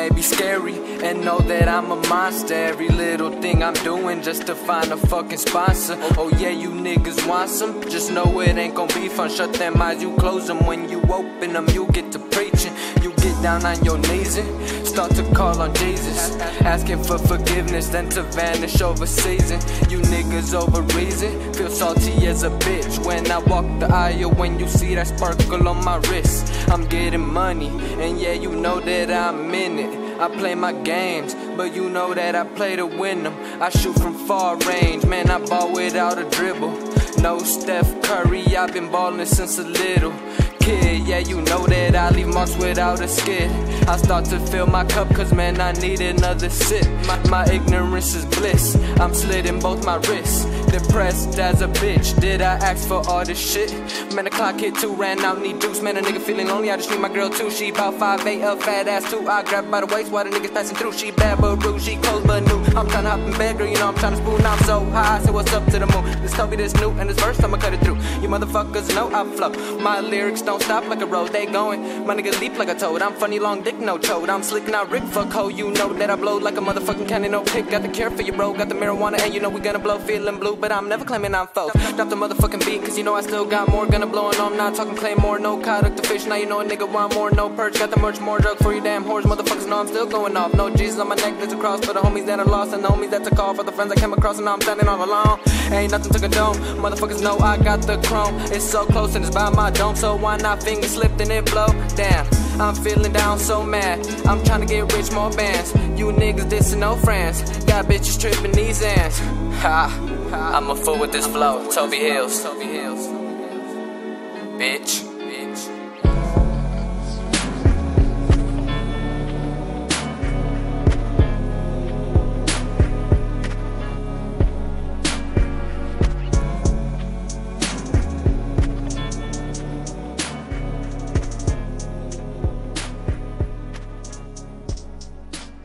may be scary, and know that I'm a monster. Every little thing I'm doing just to find a fucking sponsor. Oh yeah, you niggas want some? Just know it ain't gon' be fun. Shut them eyes, you close them. When you open them, you get to preaching. You get down on your knees and start to call on Jesus, asking for forgiveness, then to vanish over season. You niggas over reason, feel salty as a bitch when I walk the aisle. When you see that sparkle on my wrist, I'm getting money, and yeah, you know that I'm in it. I play my games, but you know that I play to win them. I shoot from far range, man, I ball without a dribble. No Steph Curry, I've been ballin' since a little kid. Yeah, you know that I leave marks without a skid. I start to fill my cup, cause man, I need another sip. My ignorance is bliss, I'm slitting both my wrists. Depressed as a bitch, did I ask for all this shit? Man, the clock hit 2, ran out, need deuce. Man, a nigga feeling lonely, I just need my girl too. She bout 5'8", a fat ass too. I grab her by the waist while the niggas passing through. She bad but rude, she close but new. I'm tryna hop in bed, girl, you know I'm tryna spoon. I'm so high, I say what's up to the moon. This Toby, this new, and this verse, I'ma cut it through. You motherfuckers know I flow. My lyrics don't stop like a road, they going. My niggas leap like a toad, I'm funny, long dick, no chode. I'm slick, not Rick, fuck ho, you know that I blow like a motherfucking cannon, no pick. Got the cure for you, bro, got the marijuana, and you know we gonna blow. Feeling blue, but I'm never claiming I'm foes. Drop the motherfucking beat, cause you know I still got more. Gonna blow and I'm not talking claymore. No conduct the fish, now you know a nigga want more. No perch, got the merch, more drugs for you damn whores. Motherfuckers know I'm still going off. No Jesus on my neck, there's a cross for the homies that are lost, and the homies that took off for the friends I came across, and now I'm standing all alone. Ain't nothing to condone, motherfuckers know I got the chrome. It's so close and it's by my dome, so why not finger slipped and it blow? Damn, I'm feeling down so mad, I'm trying to get rich, more bands. You niggas dissing no friends, got bitches tripping these ends. Ha, I'm a fool with this flow, Toby Hills. Bitch.